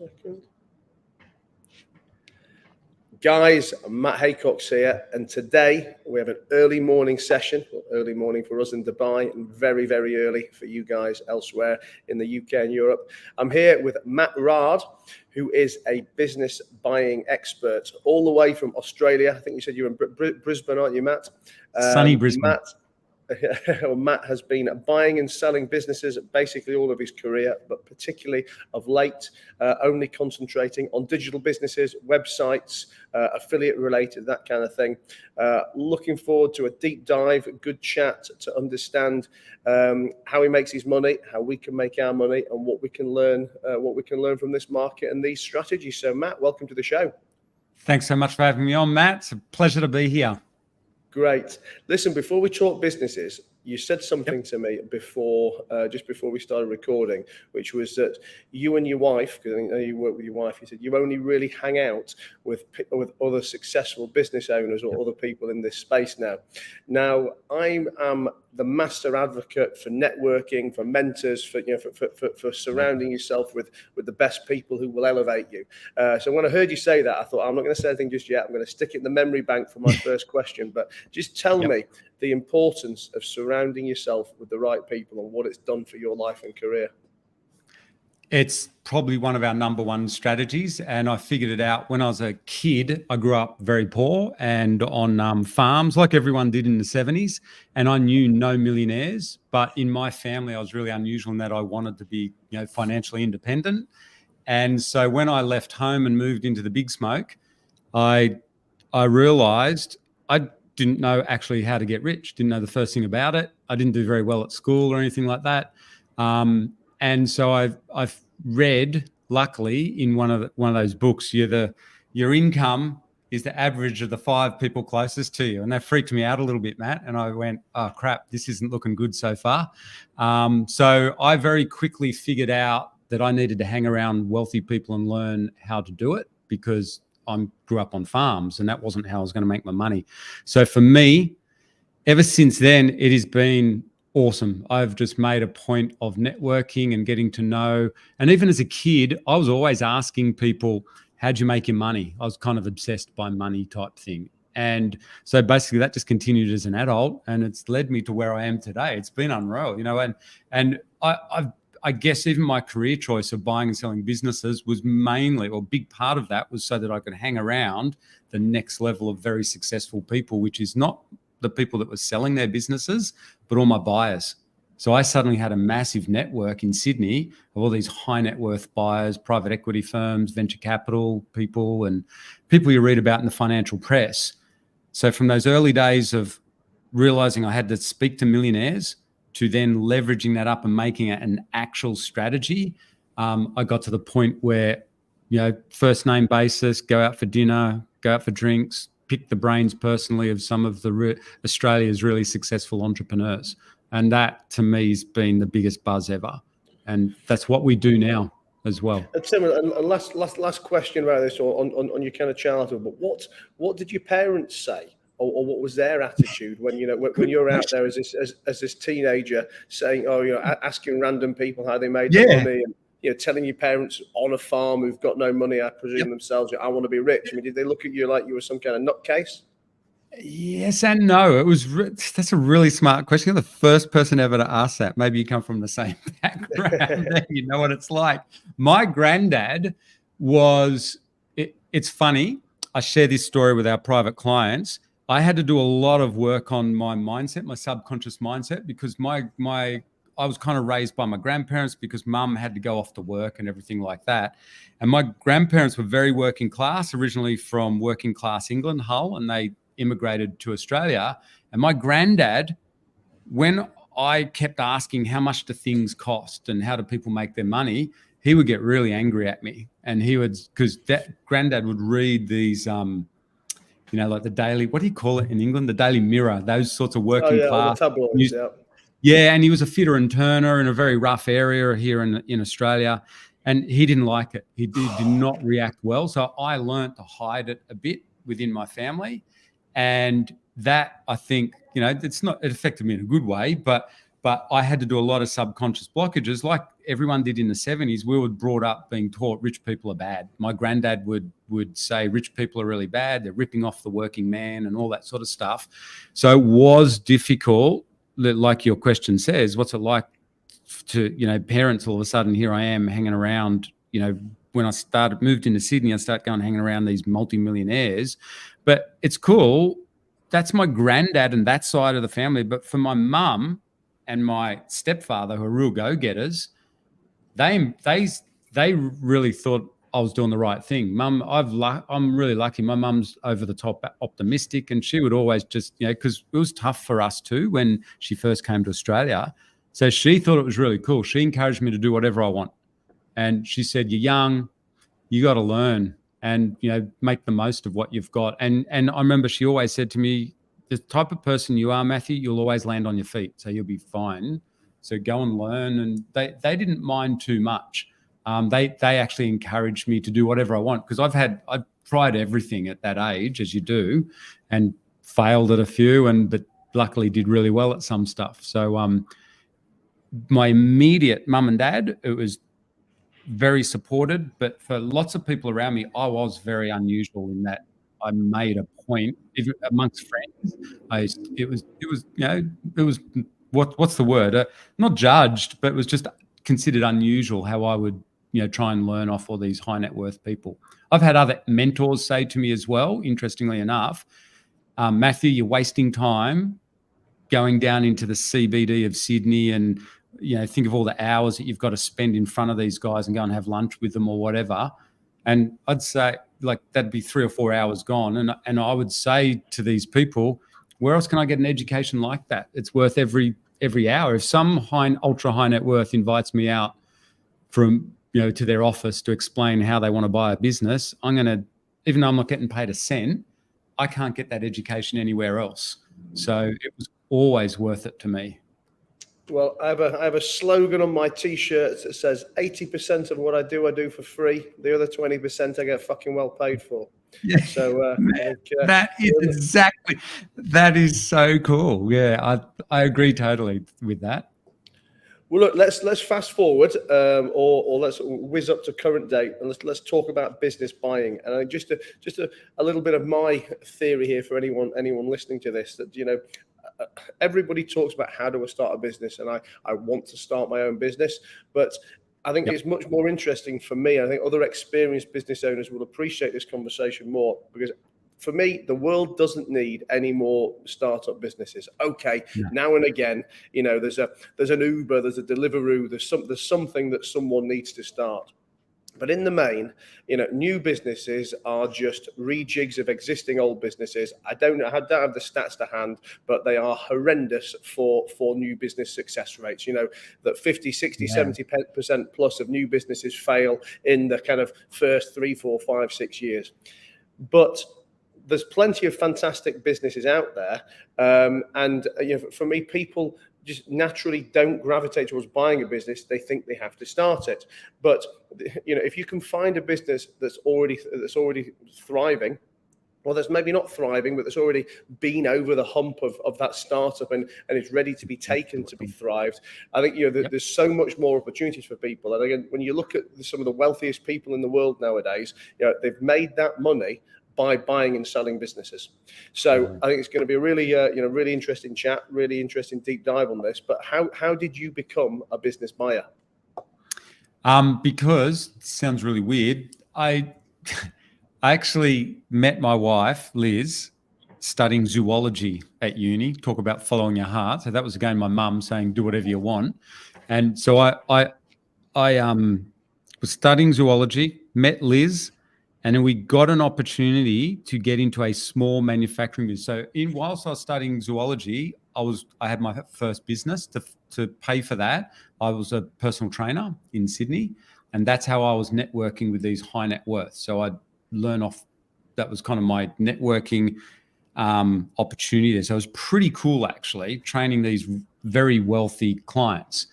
second. Guys, Matt Haycox here, and today we have an early morning session. Well, early morning for us in Dubai and very, very early for you guys elsewhere in the UK and Europe. I'm here with Matt Raad, who is a business buying expert all the way from Australia. I think you said you're in Brisbane, aren't you, Matt? Sunny Brisbane. Matt has been buying and selling businesses basically all of his career, but particularly of late, only concentrating on digital businesses, websites, affiliate related, that kind of thing. Looking forward to a deep dive, a good chat to understand how he makes his money, how we can make our money, and what we can learn from this market and these strategies. So, Matt, welcome to the show. Thanks so much for having me on, Matt. It's a pleasure to be here. Great. Listen, before we talk businesses, you said something to me before, just before we started recording, which was that you and your wife, because I know you work with your wife, you said you only really hang out with other successful business owners or other people in this space now. Now, I am the master advocate for networking, for mentors, for surrounding yourself with the best people who will elevate you. So when I heard you say that, I thought, I'm not going to say anything just yet. I'm going to stick it in the memory bank for my first question. But just tell me the importance of surrounding yourself with the right people and what it's done for your life and career. It's probably one of our number one strategies. And I figured it out when I was a kid. I grew up very poor and on farms like everyone did in the 70s. And I knew no millionaires. But in my family, I was really unusual in that I wanted to be, financially independent. And so when I left home and moved into the big smoke, I realized I didn't know actually how to get rich. Didn't know the first thing about it. I didn't do very well at school or anything like that. And so I've read, luckily, in one of those books, your income is the average of the 5 people closest to you. And that freaked me out a little bit, Matt. And I went, oh, crap, this isn't looking good so far. So I very quickly figured out that I needed to hang around wealthy people and learn how to do it, because I grew up on farms and that wasn't how I was going to make my money. So for me, ever since then, it has been awesome. I've just made a point of networking and getting to know. And even as a kid, I was always asking people, how'd you make your money? I was kind of obsessed by money type thing. And so basically that just continued as an adult, and it's led me to where I am today. It's been unreal, and I guess even my career choice of buying and selling businesses was mainly, or a big part of that was so that I could hang around the next level of very successful people, which is not the people that were selling their businesses, but all my buyers. So I suddenly had a massive network in Sydney of all these high net worth buyers, private equity firms, venture capital people, and people you read about in the financial press. So from those early days of realizing I had to speak to millionaires to then leveraging that up and making it an actual strategy, I got to the point where, first name basis, go out for dinner, go out for drinks, pick the brains personally of some of Australia's really successful entrepreneurs. And that, to me, has been the biggest buzz ever. And that's what we do now as well. Tim, and last question about this, or on your kind of childhood, but what did your parents say? Or what was their attitude when you're out there as this teenager saying, asking random people how they made their money, and telling your parents on a farm who've got no money, I presume themselves, I want to be rich. I mean, did they look at you like you were some kind of nutcase? Yes and no. That's a really smart question. You're the first person ever to ask that. Maybe you come from the same background. You know what it's like. My granddad was. It's funny. I share this story with our private clients. I had to do a lot of work on my mindset, my subconscious mindset, because I was kind of raised by my grandparents, because mum had to go off to work and everything like that. And my grandparents were very working class, originally from working class England, Hull, and they immigrated to Australia. And my granddad, when I kept asking how much do things cost and how do people make their money, he would get really angry at me. And because that granddad would read these, like the Daily, what do you call it in England? The Daily Mirror, those sorts of working class. The tabloids, Yeah, and he was a fitter and turner in a very rough area here in Australia, and he didn't like it. He did not react well. So I learned to hide it a bit within my family, and that, I think, it affected me in a good way, but I had to do a lot of subconscious blockages like everyone did in the 70s, we were brought up being taught rich people are bad. My granddad would say rich people are really bad. They're ripping off the working man and all that sort of stuff. So it was difficult, like your question says, what's it like to, parents, all of a sudden, here I am hanging around, when I moved into Sydney, I started going hanging around these multimillionaires. But it's cool. That's my granddad and that side of the family. But for my mum and my stepfather, who are real go-getters, they really thought I was doing the right thing. Mum, I'm really lucky. My mum's over the top optimistic, and she would always just, because it was tough for us too when she first came to Australia. So she thought it was really cool. She encouraged me to do whatever I want. And she said, you're young, you got to learn and, make the most of what you've got. And I remember she always said to me, the type of person you are, Matthew, you'll always land on your feet. So you'll be fine. So go and learn. And they didn't mind too much. They actually encouraged me to do whatever I want, because I've tried everything at that age, as you do, and failed at a few, but luckily did really well at some stuff. So my immediate mum and dad, it was very supported, but for lots of people around me, I was very unusual in that I made a point, even amongst friends. It was what's the word? Not judged, but it was just considered unusual how I would, try and learn off all these high net worth people. I've had other mentors say to me as well, interestingly enough, Matthew, you're wasting time going down into the CBD of Sydney and, think of all the hours that you've got to spend in front of these guys and go and have lunch with them or whatever. And I'd say, like, that'd be 3 or 4 hours gone. And I would say to these people, where else can I get an education like that? It's worth every hour. If some ultra high net worth invites me out from, to their office to explain how they want to buy a business, even though I'm not getting paid a cent, I can't get that education anywhere else. So it was always worth it to me. Well, I have a slogan on my T-shirt that says 80% of what I do for free. The other 20% I get fucking well paid for. Yeah. So that is so cool. Yeah, I agree totally with that. Well, look, let's fast forward, or let's whiz up to current date, and let's talk about business buying. And just a little bit of my theory here for anyone listening to this, that everybody talks about how do I start a business, and I want to start my own business, but I think it's much more interesting for me. I think other experienced business owners will appreciate this conversation more, because for me, the world doesn't need any more startup businesses. Okay, now and again, there's an Uber, there's a Deliveroo, there's something that someone needs to start. But in the main, new businesses are just rejigs of existing old businesses. I don't have the stats to hand, but they are horrendous for new business success rates. That 50, 60, 70% plus of new businesses fail in the kind of first 3, 4, 5, 6 years. But there's plenty of fantastic businesses out there. And for me, people just naturally don't gravitate towards buying a business. They think they have to start it. But if you can find a business that's already thriving, or that's maybe not thriving, but that's already been over the hump of that startup and is ready to be taken to be thrived, I think there's so much more opportunities for people. And again, when you look at some of the wealthiest people in the world nowadays, they've made that money by buying and selling businesses. So I think it's going to be a really, really interesting chat, really interesting deep dive on this. But how did you become a business buyer? Because it sounds really weird. I actually met my wife, Liz, studying zoology at uni. Talk about following your heart. So that was again my mum saying, "Do whatever you want." And so I was studying zoology, met Liz. And then we got an opportunity to get into a small manufacturing business. So whilst I was studying zoology, I had my first business. To pay for that, I was a personal trainer in Sydney, and that's how I was networking with these high net worth. So I'd learn off. That was kind of my networking opportunity there. So it was pretty cool, actually, training these very wealthy clients.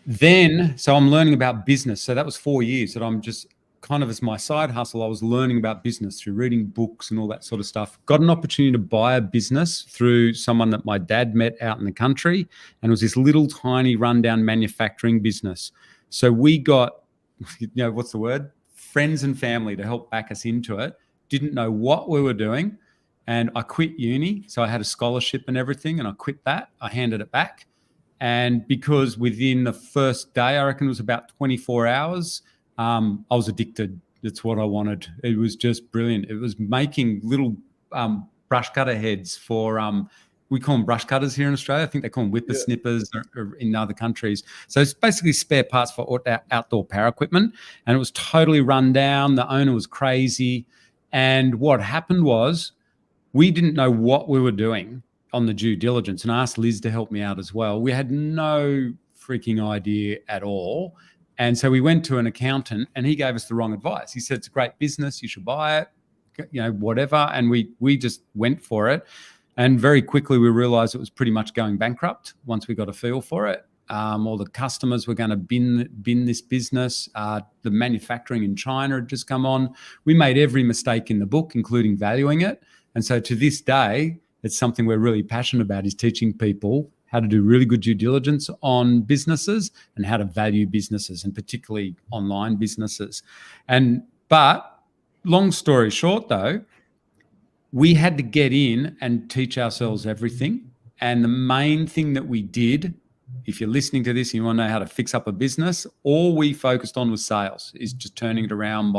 Then, so I'm learning about business. So that was 4 years that I'm just kind of as my side hustle, I was learning about business through reading books and all that sort of stuff. Got an opportunity to buy a business through someone that my dad met out in the country, and it was this little tiny rundown manufacturing business. So we got, what's the word? Friends and family to help back us into it. Didn't know what we were doing. And I quit uni. So I had a scholarship and everything, and I quit that. I handed it back. And because within the first day, I reckon it was about 24 hours, I was addicted. That's what I wanted. It was just brilliant. It was making little brush cutter heads for, we call them brush cutters here in Australia. I think they call them whippersnippers or in other countries. So it's basically spare parts for outdoor power equipment. And it was totally run down. The owner was crazy. And what happened was we didn't know what we were doing on the due diligence, and I asked Liz to help me out as well. We had no freaking idea at all. And so we went to an accountant, and he gave us the wrong advice. He said, it's a great business, you should buy it, whatever. And we just went for it. And very quickly we realized it was pretty much going bankrupt once we got a feel for it. All the customers were going to bin this business. The manufacturing in China had just come on. We made every mistake in the book, including valuing it. And so to this day, it's something we're really passionate about, is teaching people how to do really good due diligence on businesses and how to value businesses, and particularly online businesses. But long story short, though, we had to get in and teach ourselves everything. And the main thing that we did, if you're listening to this and you want to know how to fix up a business, all we focused on was sales, is just turning it around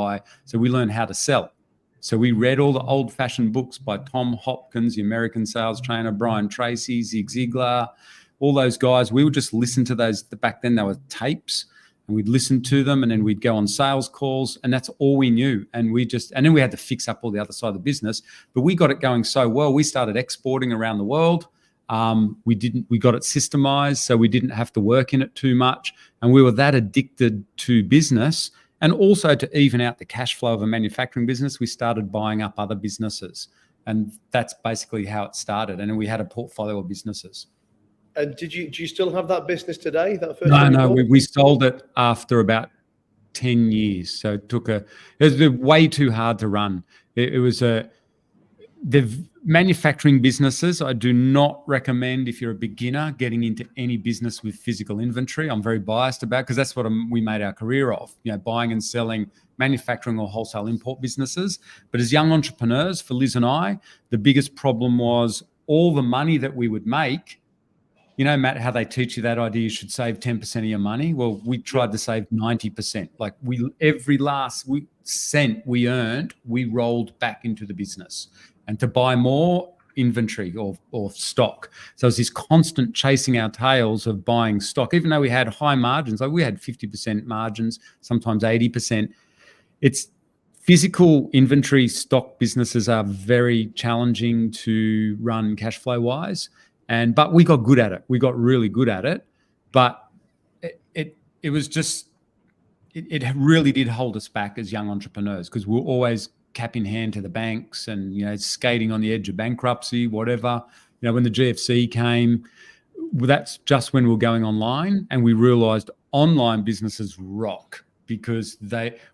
so we learned how to sell. So we read all the old-fashioned books by Tom Hopkins, the American sales trainer, Brian Tracy, Zig Ziglar, all those guys. We would just listen to those. Back then, they were tapes, and we'd listen to them, and then we'd go on sales calls, and that's all we knew. And then we had to fix up all the other side of the business. But we got it going so well, we started exporting around the world. We got it systemized, so we didn't have to work in it too much. And we were that addicted to business. And also to even out the cash flow of a manufacturing business, we started buying up other businesses. And that's basically how it started. And then we had a portfolio of businesses. And do you still have that business today? No, we sold it after about 10 years. So it was way too hard to run. The manufacturing businesses, I do not recommend if you're a beginner getting into any business with physical inventory. I'm very biased about, because that's what we made our career of, buying and selling manufacturing or wholesale import businesses. But as young entrepreneurs, for Liz and I, the biggest problem was all the money that we would make. Matt, how they teach you that idea you should save 10% of your money. Well, we tried to save 90%. Like every last cent we earned, we rolled back into the business, and to buy more inventory or stock. So it was this constant chasing our tails of buying stock, even though we had high margins. Like we had 50% margins, sometimes 80%. It's physical inventory stock businesses are very challenging to run cash flow wise. But we got good at it. We got really good at it. But it was just, it really did hold us back as young entrepreneurs, because we were always cap in hand to the banks and, skating on the edge of bankruptcy, whatever. When the GFC came, that's just when we were going online, and we realized online businesses rock, because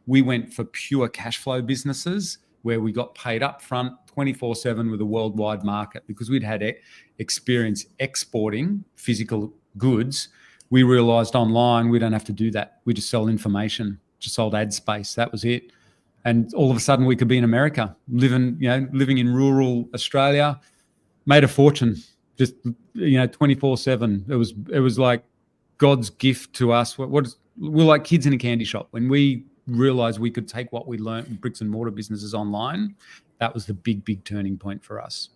we went for pure cash flow businesses where we got paid up front 24/7 with a worldwide market, because we'd had experience exporting physical goods. We realized online we don't have to do that. We just sell information, just sold ad space. That was it. And all of a sudden we could be in America, living in rural Australia, made a fortune, just 24/7. It was like God's gift to us. We're like kids in a candy shop. When we realized we could take what we learned in bricks and mortar businesses online, that was the big turning point for us.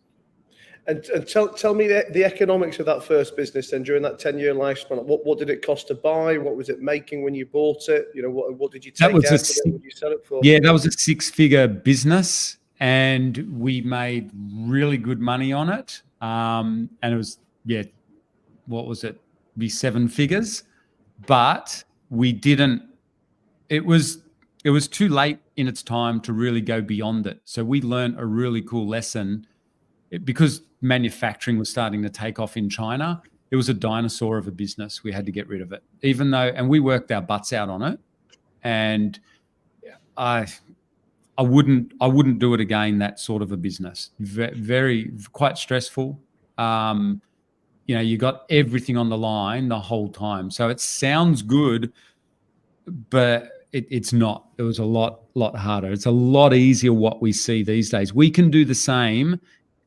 And tell me the economics of that first business. And during that 10-year lifespan, what did it cost to buy? What was it making when you bought it? What did you take out of it? What did you sell it for? Yeah, that was a 6-figure business, and we made really good money on it. And it was, what was it? Be 7 figures, but we didn't. It was too late in its time to really go beyond it. So we learned a really cool lesson. Because manufacturing was starting to take off in China, it was a dinosaur of a business. We had to get rid of it, and we worked our butts out on it. And I wouldn't do it again. That sort of a business, very quite stressful. You got everything on the line the whole time. So it sounds good, but it's not. It was a lot harder. It's a lot easier what we see these days. We can do the same,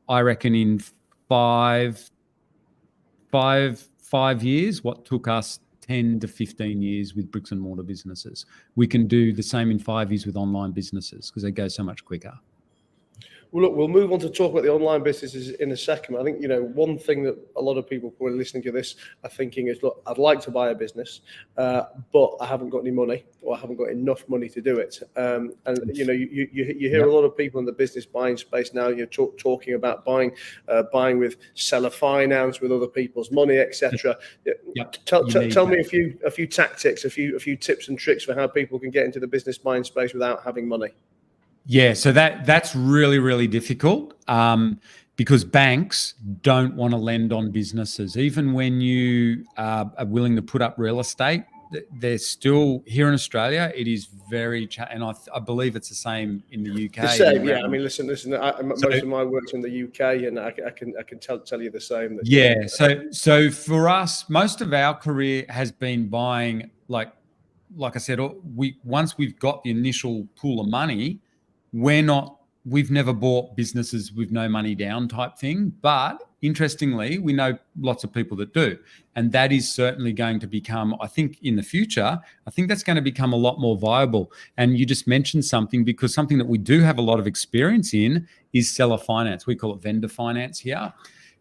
I reckon, in five years, what took us 10 to 15 years with bricks and mortar businesses. We can do the same in 5 years with online businesses because they go so much quicker. Well, look, we'll move on to talk about the online businesses in a second. I think, one thing that a lot of people who are listening to this are thinking is, look, I'd like to buy a business, but I haven't got any money, or I haven't got enough money to do it. You hear a lot of people in the business buying space now. You're talking about buying with seller finance, with other people's money, etc. Tell me a few tactics, a few tips and tricks for how people can get into the business buying space without having money. Yeah, so that's really, really difficult because banks don't want to lend on businesses. Even when you are willing to put up real estate, they're still, here in Australia, it is very, and I believe it's the same in the UK. The same, yeah. I mean, listen. Most of my work's in the UK, and I can tell you the same. Yeah. So for us, most of our career has been buying, like I said, once we've got the initial pool of money, we've never bought businesses with no money down type thing. But interestingly, we know lots of people that do. And that is certainly going to become, I think in the future, that's going to become a lot more viable. And you just mentioned something, because something that we do have a lot of experience in is seller finance. We call it vendor finance here.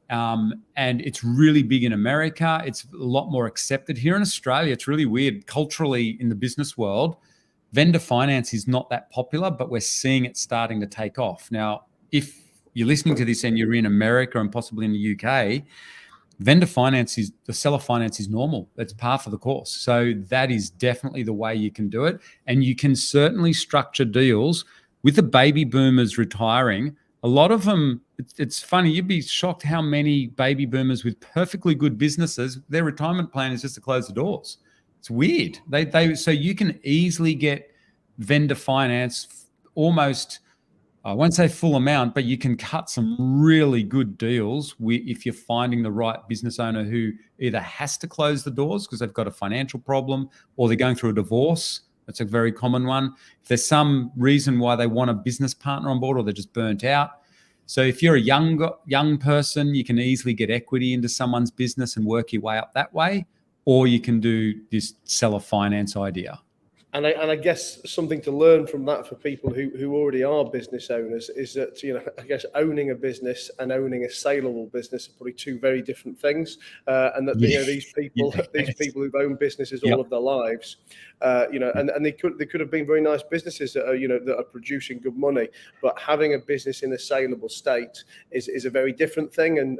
And it's really big in America. It's a lot more accepted. Here in Australia, it's really weird. Culturally, in the business world, vendor finance is not that popular, but we're seeing it starting to take off. Now, if you're listening to this and you're in America and possibly in the UK, the seller finance is normal. It's par for the course. So that is definitely the way you can do it. And you can certainly structure deals with the baby boomers retiring. A lot of them, it's funny, you'd be shocked how many baby boomers with perfectly good businesses, their retirement plan is just to close the doors. It's weird. So you can easily get vendor finance almost, I won't say full amount, but you can cut some really good deals if you're finding the right business owner who either has to close the doors because they've got a financial problem, or they're going through a divorce. That's a very common one. If there's some reason why they want a business partner on board, or they're just burnt out. So if you're a young person, you can easily get equity into someone's business and work your way up that way. Or you can do this seller finance idea. And I guess something to learn from that for people who already are business owners is that, I guess owning a business and owning a saleable business are probably two very different things. And that these people who've owned businesses all of their lives, and they could have been very nice businesses that are producing good money, but having a business in a saleable state is a very different thing. And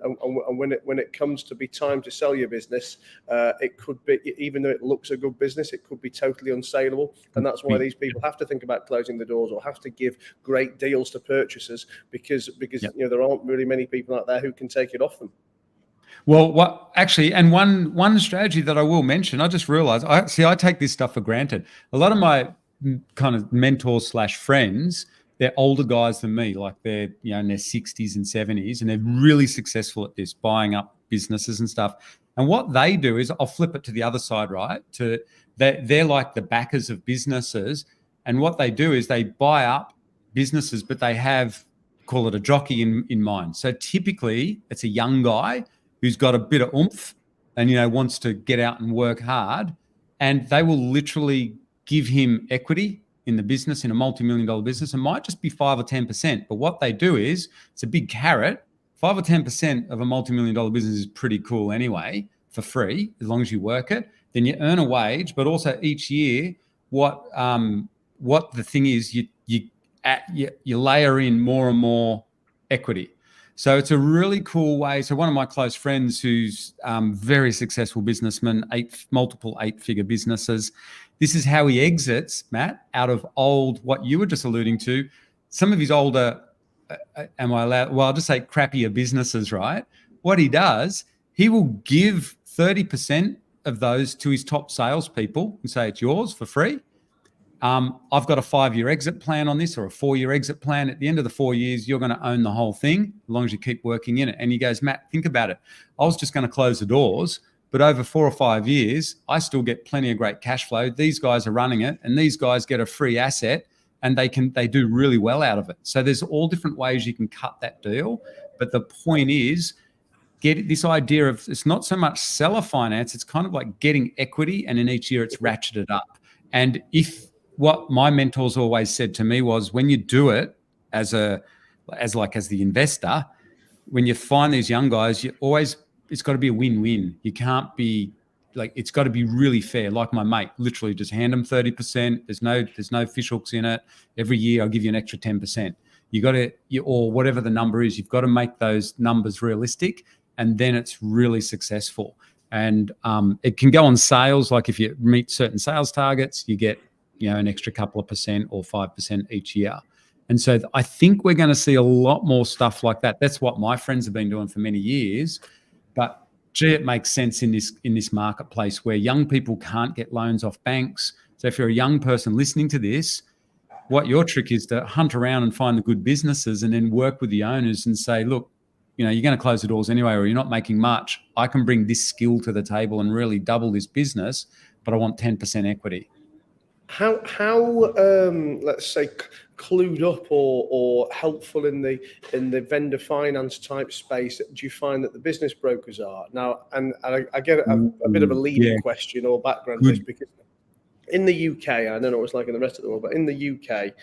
when it comes to be time to sell your business, it could be, even though it looks a good business, it could be totally unsaleable. And that's why these people have to think about closing the doors or have to give great deals to purchasers because there aren't really many people out there who can take it off them. Well, actually, and one strategy that I will mention, I just realized, I take this stuff for granted. A lot of my kind of mentors / friends, they're older guys than me, like they're in their 60s and 70s, and they're really successful at this, buying up businesses and stuff. And what they do is, I'll flip it to the other side, right? They're like the backers of businesses. And what they do is they buy up businesses, but they have, call it a jockey in mind. So typically it's a young guy who's got a bit of oomph and, wants to get out and work hard. And they will literally give him equity in the business, in a multi-million-dollar business. It might just be 5 or 10%. But what they do is, it's a big carrot. 5 or 10% of a multi-million-dollar business is pretty cool anyway, for free, as long as you work it. Then you earn a wage, but also each year, what the thing is, you layer in more and more equity. So it's a really cool way. So one of my close friends, who's very successful businessman, multiple 8-figure businesses, this is how he exits, Matt, out of what you were just alluding to, some of his older, am I allowed? Well, I'll just say crappier businesses, right? What he does, he will give 30% of those to his top salespeople and say, it's yours for free. I've got a 5-year exit plan on this, or a 4-year exit plan. At the end of the 4 years, you're going to own the whole thing as long as you keep working in it. And he goes, Matt, think about it. I was just going to close the doors, but over 4 or 5 years, I still get plenty of great cash flow. These guys are running it, and these guys get a free asset, and they do really well out of it. So there's all different ways you can cut that deal. But the point is, get this idea of, it's not so much seller finance, it's kind of like getting equity, and in each year it's ratcheted up. And what my mentors always said to me was, when you do it as the investor, when you find these young guys, it's got to be a win-win. You can't be like, it's got to be really fair. Like my mate, literally just hand them 30%. There's no fish hooks in it. Every year I'll give you an extra 10%. Or whatever the number is, you've got to make those numbers realistic, and then it's really successful. And it can go on sales. Like if you meet certain sales targets, you get an extra couple of percent or 5% each year. And so I think we're going to see a lot more stuff like that. That's what my friends have been doing for many years. But gee, it makes sense in this marketplace where young people can't get loans off banks. So if you're a young person listening to this, what your trick is to hunt around and find the good businesses, and then work with the owners and say, look, you're going to close the doors anyway, or you're not making much. I can bring this skill to the table and really double this business, but I want 10% equity. How let's say clued up or helpful in the vendor finance type space do you find that the business brokers are now? And I get a bit of a leading question or background to this, because in the UK, I don't know what it's like in the rest of the world, but in the UK,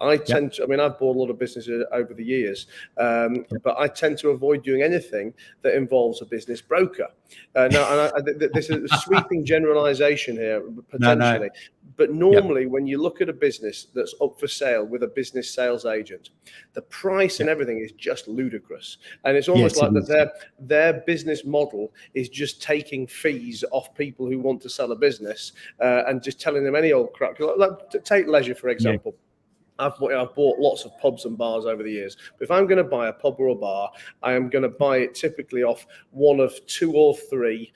I've bought a lot of businesses over the years, but I tend to avoid doing anything that involves a business broker. This is a sweeping generalization here, potentially. No. But normally, when you look at a business that's up for sale with a business sales agent, the price and everything is just ludicrous. And it's almost like that their business model is just taking fees off people who want to sell a business and just telling them any old crap. Like, take leisure, for example. I've bought lots of pubs and bars over the years. But if I'm going to buy a pub or a bar, I am going to buy it typically off one of 2 or 3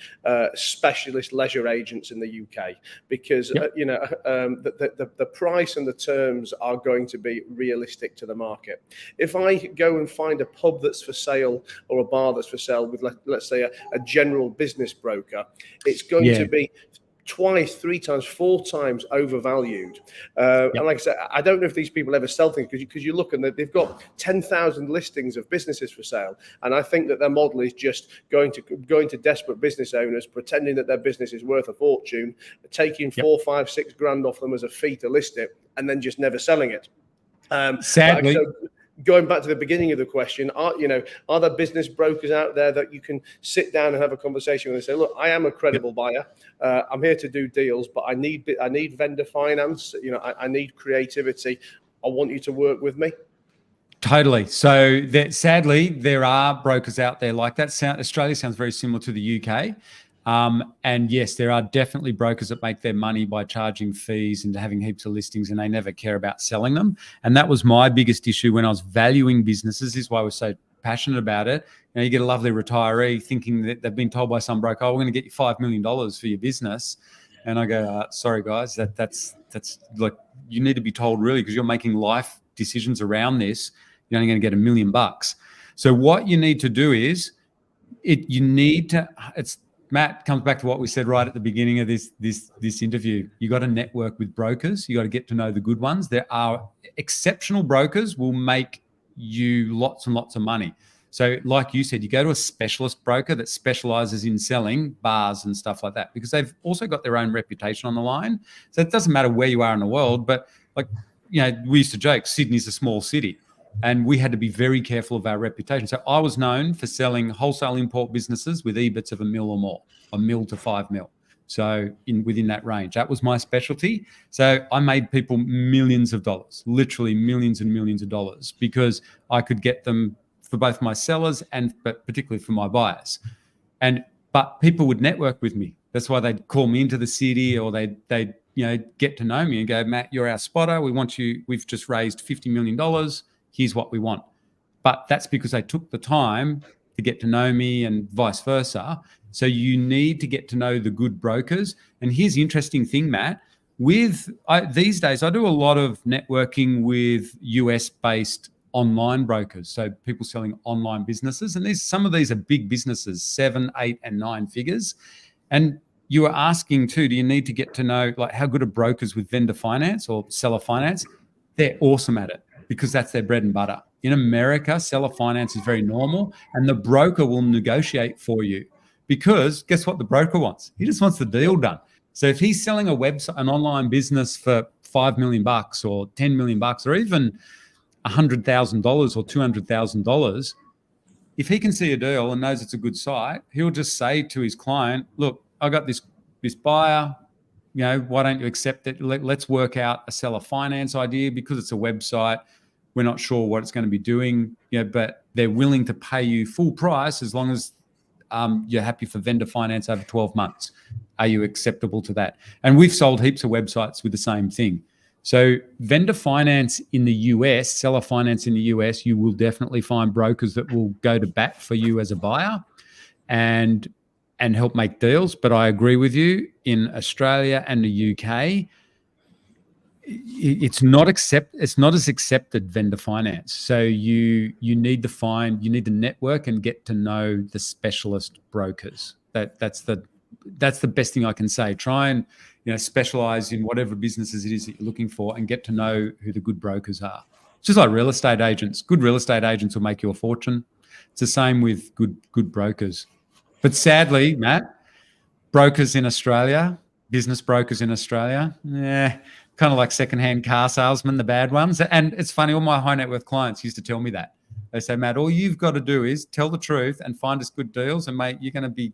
specialist leisure agents in the UK, because the price and the terms are going to be realistic to the market. If I go and find a pub that's for sale or a bar that's for sale with, let's say, a general business broker, it's going to be 2, 3 times, 4 times overvalued. And like I said, I don't know if these people ever sell things, because you look and they've got 10,000 listings of businesses for sale. And I think that their model is just going to desperate business owners, pretending that their business is worth a fortune, taking 4, 5, 6 grand off them as a fee to list it, and then just never selling it. Sadly. Going back to the beginning of the question, are there business brokers out there that you can sit down and have a conversation with and say, look, I am a credible buyer. I'm here to do deals, but I need vendor finance. I need creativity. I want you to work with me. Totally. So sadly, there are brokers out there like that. Australia sounds very similar to the UK. And yes, there are definitely brokers that make their money by charging fees and having heaps of listings, and they never care about selling them. And that was my biggest issue when I was valuing businesses. This is why I was so passionate about it. You get a lovely retiree thinking that they've been told by some broker, "Oh, we're going to get you $5 million for your business." And I go, sorry guys, that's like, you need to be told really, because you're making life decisions around this. You're only going to get $1 million. So what you need to do is Matt, comes back to what we said right at the beginning of this interview. You got to network with brokers. You got to get to know the good ones. There are exceptional brokers will make you lots and lots of money. So like you said, you go to a specialist broker that specializes in selling bars and stuff like that, because they've also got their own reputation on the line. So it doesn't matter where you are in the world, but we used to joke, Sydney's a small city. And we had to be very careful of our reputation. So I was known for selling wholesale import businesses with EBITs of $1 million or more, $1 million to $5 million. So within that range, that was my specialty. So I made people millions of dollars, literally millions and millions of dollars, because I could get them for both my sellers but particularly for my buyers. But people would network with me. That's why they'd call me into the city, or they'd get to know me and go, Matt, you're our spotter. We want you. We've just raised $50 million. Here's what we want. But that's because they took the time to get to know me, and vice versa. So you need to get to know the good brokers. And here's the interesting thing, Matt. These days, I do a lot of networking with US-based online brokers, so people selling online businesses, and some of these are big businesses, 7, 8, and 9 figures. And you were asking too, do you need to get to know like how good are brokers with vendor finance or seller finance? They're awesome at it because that's their bread and butter. In America, seller finance is very normal, and the broker will negotiate for you because guess what the broker wants? He just wants the deal done. So if he's selling a website, an online business for $5 million or $10 million or even $100,000 or $200,000, if he can see a deal and knows it's a good site, he'll just say to his client, look, I got this buyer, why don't you accept it? Let's work out a seller finance idea because it's a website. We're not sure what it's going to be doing, but they're willing to pay you full price as long as you're happy for vendor finance over 12 months. Are you acceptable to that? And we've sold heaps of websites with the same thing. So vendor finance in the US, seller finance in the US, you will definitely find brokers that will go to bat for you as a buyer and help make deals. But I agree with you, in Australia and the UK, it's not as accepted vendor finance. So you need to network and get to know the specialist brokers. That's the best thing I can say. Try and specialize in whatever businesses it is that you're looking for and get to know who the good brokers are. It's just like real estate agents. Good real estate agents will make you a fortune. It's the same with good brokers. But sadly, Matt, brokers in Australia, business brokers in Australia, kind of like secondhand car salesmen, the bad ones. And it's funny, all my high net worth clients used to tell me that. They say, Matt, all you've got to do is tell the truth and find us good deals, and mate, you're going to be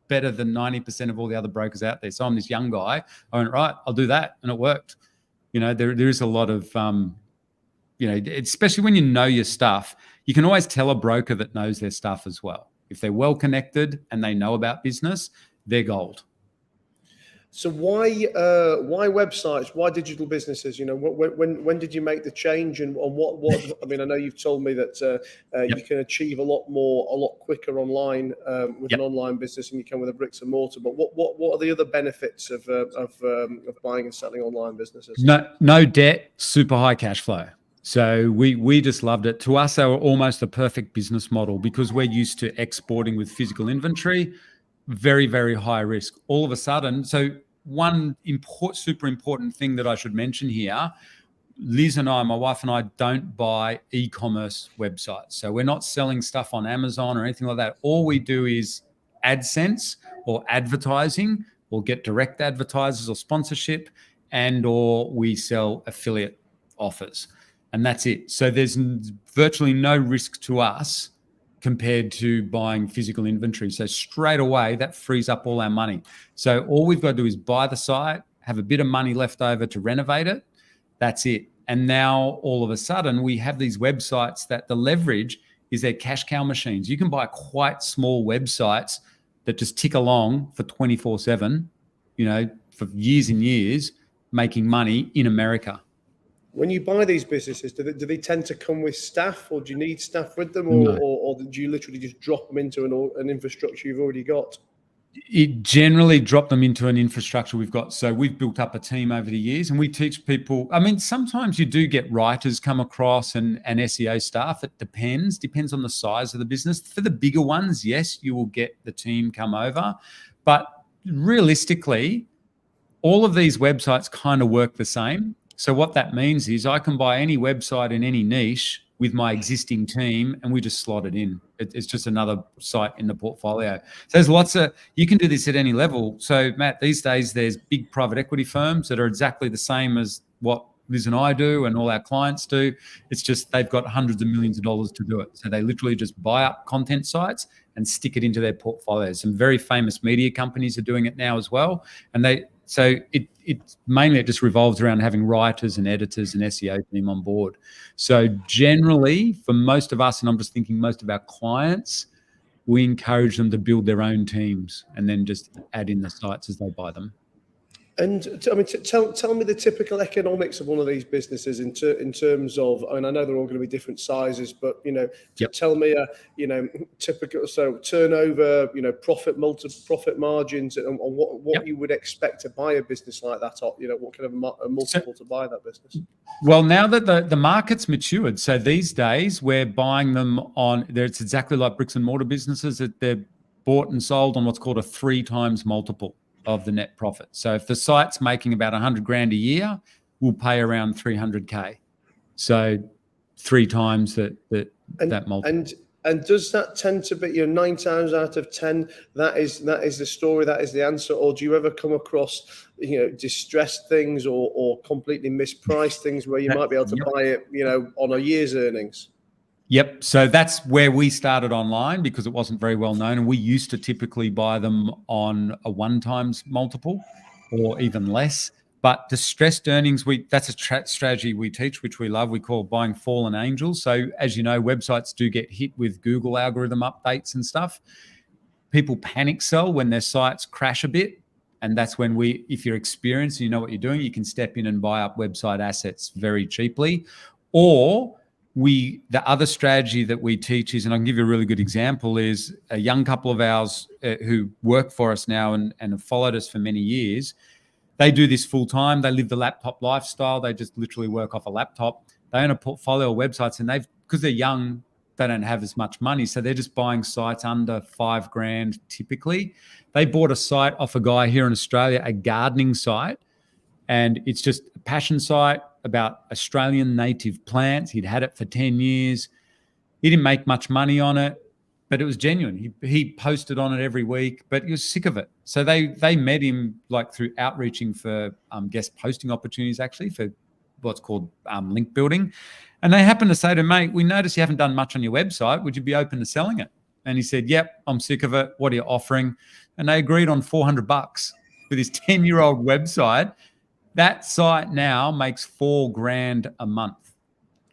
better than 90% of all the other brokers out there. So I'm this young guy. I went, right, I'll do that. And it worked. There is a lot of, especially when you know your stuff, you can always tell a broker that knows their stuff as well. If they're well connected and they know about business, they're gold. So why websites? Why digital businesses? When did you make the change, and what? I mean, I know you've told me that you can achieve a lot quicker online with an online business than you can with a bricks and mortar. But what are the other benefits of buying and selling online businesses? No debt, super high cash flow. So we just loved it. To us, they were almost the perfect business model because we're used to exporting with physical inventory. Very, very high risk. All of a sudden, so one super important thing that I should mention here, Liz and I, my wife and I, don't buy e-commerce websites. So we're not selling stuff on Amazon or anything like that. All we do is AdSense or advertising, or get direct advertisers or sponsorship, or we sell affiliate offers. And that's it. So there's virtually no risk to us compared to buying physical inventory. So straight away, that frees up all our money. So all we've got to do is buy the site, have a bit of money left over to renovate it. That's it. And now all of a sudden, we have these websites that the leverage is their cash cow machines. You can buy quite small websites that just tick along for 24/7, for years and years, making money in America. When you buy these businesses, do they tend to come with staff, or do you need staff with them, or do you literally just drop them into an infrastructure you've already got? It generally drop them into an infrastructure we've got. So we've built up a team over the years, and we teach people. I mean, sometimes you do get writers come across and SEO staff. It depends on the size of the business. For the bigger ones, yes, you will get the team come over. But realistically, all of these websites kind of work the same. So what that means is I can buy any website in any niche with my existing team, and we just slot it in. It's just another site in the portfolio. So there's you can do this at any level. So Matt, these days there's big private equity firms that are exactly the same as what Liz and I do and all our clients do. It's just they've got hundreds of millions of dollars to do it. So they literally just buy up content sites and stick it into their portfolio. Some very famous media companies are doing it now as well. And So it mainly just revolves around having writers and editors and SEO team on board. So generally, for most of us, and I'm just thinking most of our clients, we encourage them to build their own teams and then just add in the sites as they buy them. And tell me the typical economics of one of these businesses in terms of, I know they're all going to be different sizes, but tell me typical turnover, profit margins, and what you would expect to buy a business like that. What kind of a multiple to buy that business? Well, now that the market's matured, so these days we're buying them on. It's exactly like bricks and mortar businesses, that they're bought and sold on what's called a 3 times multiple of the net profit. So if the site's making about 100 grand a year, we'll pay around 300K. So 3 times that multiple. And does that tend to be 9 times out of 10? That is the story. That is the answer. Or do you ever come across distressed things or completely mispriced things where you might be able to buy it on a year's earnings? Yep. So that's where we started online, because it wasn't very well known. And we used to typically buy them on a 1 times multiple or even less. But distressed earnings, that's a strategy we teach, which we love. We call buying fallen angels. So as you know, websites do get hit with Google algorithm updates and stuff. People panic sell when their sites crash a bit. And that's when if you're experienced and you know what you're doing, you can step in and buy up website assets very cheaply. Or the other strategy that we teach is, and I can give you a really good example, is a young couple of ours who work for us now and have followed us for many years. They do this full time. They live the laptop lifestyle. They just literally work off a laptop. They own a portfolio of websites, and because they're young, they don't have as much money. So they're just buying sites under 5 grand typically. They bought a site off a guy here in Australia, a gardening site, and it's just a passion site about Australian native plants. He'd had it for 10 years. He didn't make much money on it, but it was genuine. He posted on it every week, but he was sick of it. So they met him through outreaching for guest posting opportunities, actually, for what's called link building. And they happened to say to him, mate, we noticed you haven't done much on your website. Would you be open to selling it? And he said, yep, I'm sick of it. What are you offering? And they agreed on $400 with his 10-year-old website. That site now makes 4 grand a month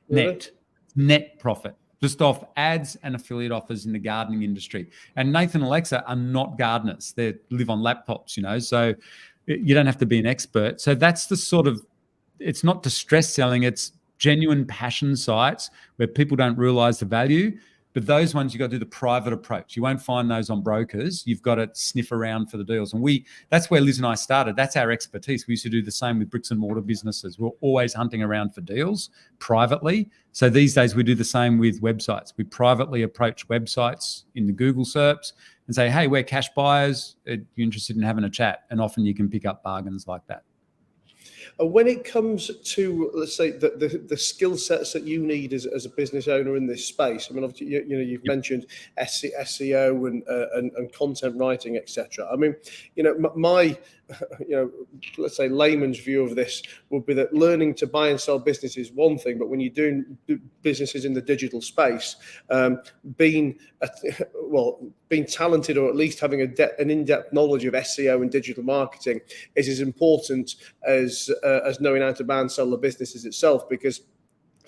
net profit, just off ads and affiliate offers in the gardening industry. And Nathan and Alexa are not gardeners. They live on laptops, so you don't have to be an expert. So that's it's not distress selling, it's genuine passion sites where people don't realize the value. But those ones, you've got to do the private approach. You won't find those on brokers. You've got to sniff around for the deals. And that's where Liz and I started. That's our expertise. We used to do the same with bricks and mortar businesses. We're always hunting around for deals privately. So these days we do the same with websites. We privately approach websites in the Google SERPs and say, hey, we're cash buyers. Are you interested in having a chat? And often you can pick up bargains like that. When it comes to, let's say, the skill sets that you need as a business owner in this space, I mean, obviously, you've mentioned SEO and content writing, etc. I mean, my let's say layman's view of this would be that learning to buy and sell business is one thing, but when you're doing businesses in the digital space, being talented, or at least having an in-depth knowledge of SEO and digital marketing is as important as knowing how to buy and sell the businesses itself. Because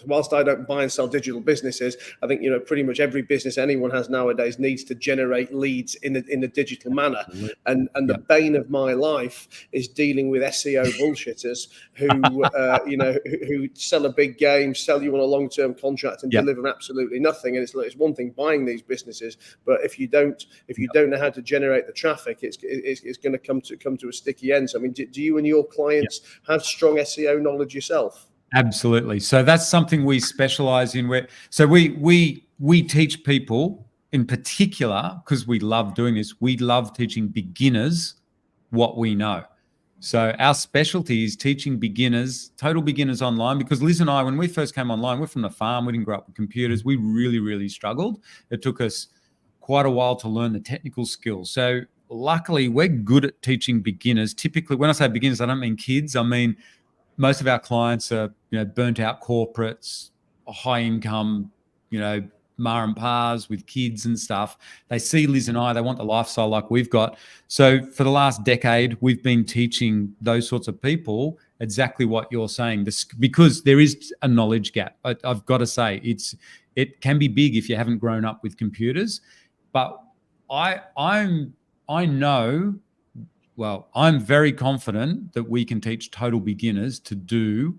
whilst I don't buy and sell digital businesses, I think pretty much every business anyone has nowadays needs to generate leads in a digital manner. And the bane of my life is dealing with SEO bullshitters who sell a big game, sell you on a long-term contract, and deliver absolutely nothing. And it's one thing buying these businesses, but if you don't know how to generate the traffic, it's going to come to a sticky end. So I mean, do you and your clients have strong SEO knowledge yourself? Absolutely. So that's something we specialize in. We teach people in particular, because we love doing this. We love teaching beginners what we know. So our specialty is teaching beginners, total beginners online, because Liz and I, when we first came online, we're from the farm. We didn't grow up with computers. We really, really struggled. It took us quite a while to learn the technical skills. So luckily, we're good at teaching beginners. Typically, when I say beginners, I don't mean kids. I mean, most of our clients are, burnt out corporates, high income, ma and pa's with kids and stuff. They see Liz and I, they want the lifestyle like we've got. So for the last decade, we've been teaching those sorts of people exactly what you're saying, because there is a knowledge gap. I've got to say, it can be big if you haven't grown up with computers. But I know well, I'm very confident that we can teach total beginners to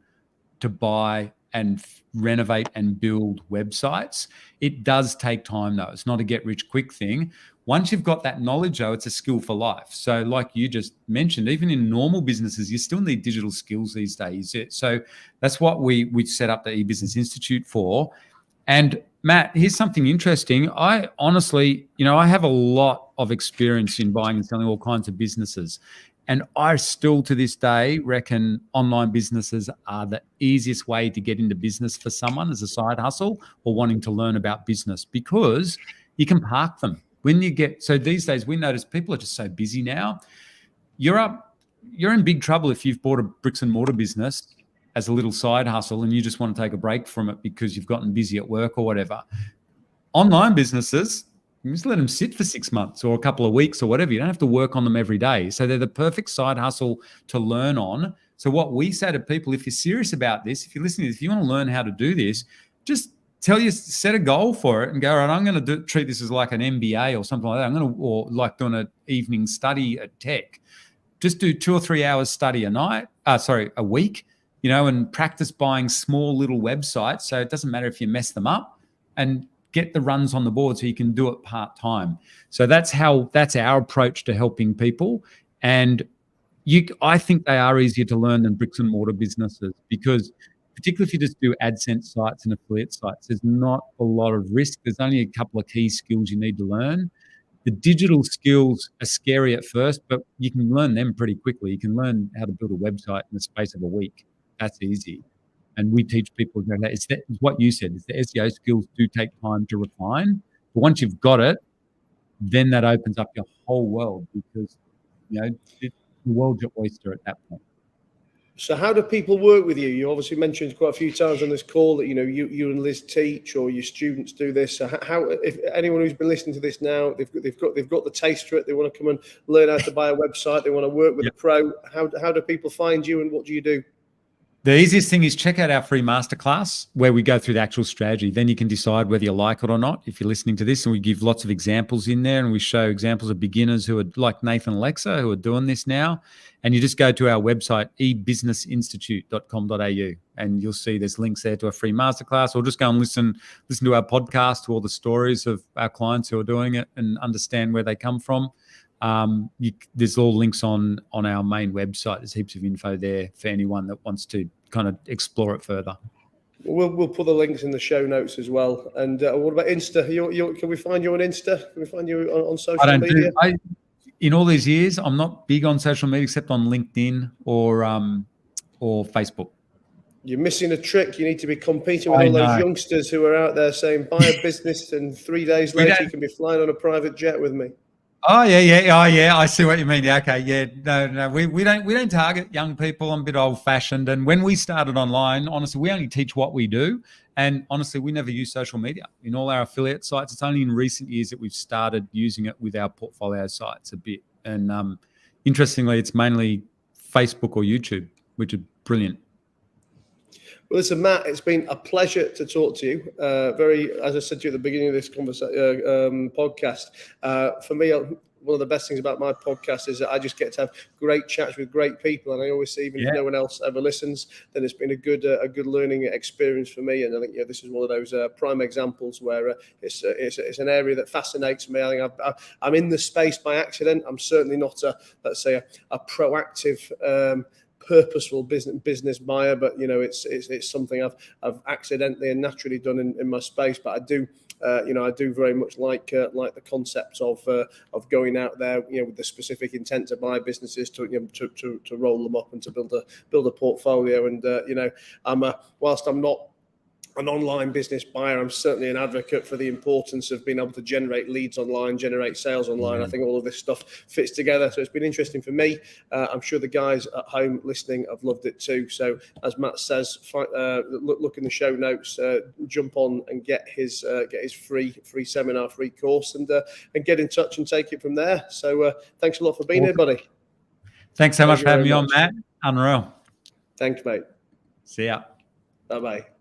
buy and renovate and build websites. It does take time though. It's not a get rich quick thing. Once you've got that knowledge though, it's a skill for life. So like you just mentioned, even in normal businesses, you still need digital skills these days. So that's what we set up the eBusiness Institute for. And Matt, here's something interesting. I honestly, I have a lot of experience in buying and selling all kinds of businesses. And I still to this day reckon online businesses are the easiest way to get into business for someone as a side hustle or wanting to learn about business, because you can park them. So these days we notice people are just so busy now. You're in big trouble if you've bought a bricks and mortar business as a little side hustle and you just want to take a break from it because you've gotten busy at work or whatever. Online businesses, you just let them sit for 6 months or a couple of weeks or whatever. You don't have to work on them every day. So they're the perfect side hustle to learn on. So what we say to people, if you're serious about this, if you're listening to this, if you want to learn how to do this, just set a goal for it and go, all right, I'm going to treat this as like an MBA or something like that. Or like doing an evening study at tech. Just do 2 or 3 hours study a week, and practice buying small little websites. So it doesn't matter if you mess them up, and get the runs on the board so you can do it part-time. So that's our approach to helping people. And I think they are easier to learn than bricks and mortar businesses, because particularly if you just do AdSense sites and affiliate sites, there's not a lot of risk. There's only a couple of key skills you need to learn. The digital skills are scary at first, but you can learn them pretty quickly. You can learn how to build a website in the space of a week. That's easy. And we teach people that it's what you said, is the SEO skills do take time to refine. But once you've got it, then that opens up your whole world, because the world's your oyster at that point. So how do people work with you? You obviously mentioned quite a few times on this call that you and Liz teach, or your students do this. So how, if anyone who's been listening to this now, they've got the taste for it, they want to come and learn how to buy a website, they want to work with a pro. How do people find you, and what do you do? The easiest thing is check out our free masterclass where we go through the actual strategy. Then you can decide whether you like it or not if you're listening to this, and we give lots of examples in there, and we show examples of beginners who are like Nathan and Alexa who are doing this now. And you just go to our website, ebusinessinstitute.com.au, and you'll see there's links there to a free masterclass, or just go and listen to our podcast, to all the stories of our clients who are doing it and understand where they come from. There's all links on our main website. There's heaps of info there for anyone that wants to kind of explore it further. We'll put the links in the show notes as well. And what about Insta? Can we find you on Insta? Can we find you on social media? In all these years, I'm not big on social media except on LinkedIn or Facebook. You're missing a trick. You need to be competing with all those youngsters who are out there saying, buy a business, and 3 days later you can be flying on a private jet with me. Oh yeah. I see what you mean. Yeah, okay, yeah. No. We don't target young people. I'm a bit old fashioned. And when we started online, honestly, we only teach what we do. And honestly, we never use social media in all our affiliate sites. It's only in recent years that we've started using it with our portfolio sites a bit. And interestingly, it's mainly Facebook or YouTube, which are brilliant. Well, listen, Matt, it's been a pleasure to talk to you. As I said to you at the beginning of this podcast, for me, one of the best things about my podcast is that I just get to have great chats with great people, and I always say, even if no one else ever listens, then it's been a good learning experience for me. And I think this is one of those prime examples where it's an area that fascinates me. I think I'm in the space by accident. I'm certainly not a proactive, purposeful business buyer, but it's something I've accidentally and naturally done in my space. But I do very much like the concept of going out there, with the specific intent to buy businesses, to roll them up and to build a portfolio. And whilst I'm not an online business buyer, I'm certainly an advocate for the importance of being able to generate leads online, generate sales online. I think all of this stuff fits together. So it's been interesting for me. I'm sure the guys at home listening have loved it too. So as Matt says, look in the show notes, jump on and get his free seminar, free course, and get in touch and take it from there. So thanks a lot for being here, buddy. Thanks so much for having me on, Matt. Unreal. Thanks, mate. See ya. Bye-bye.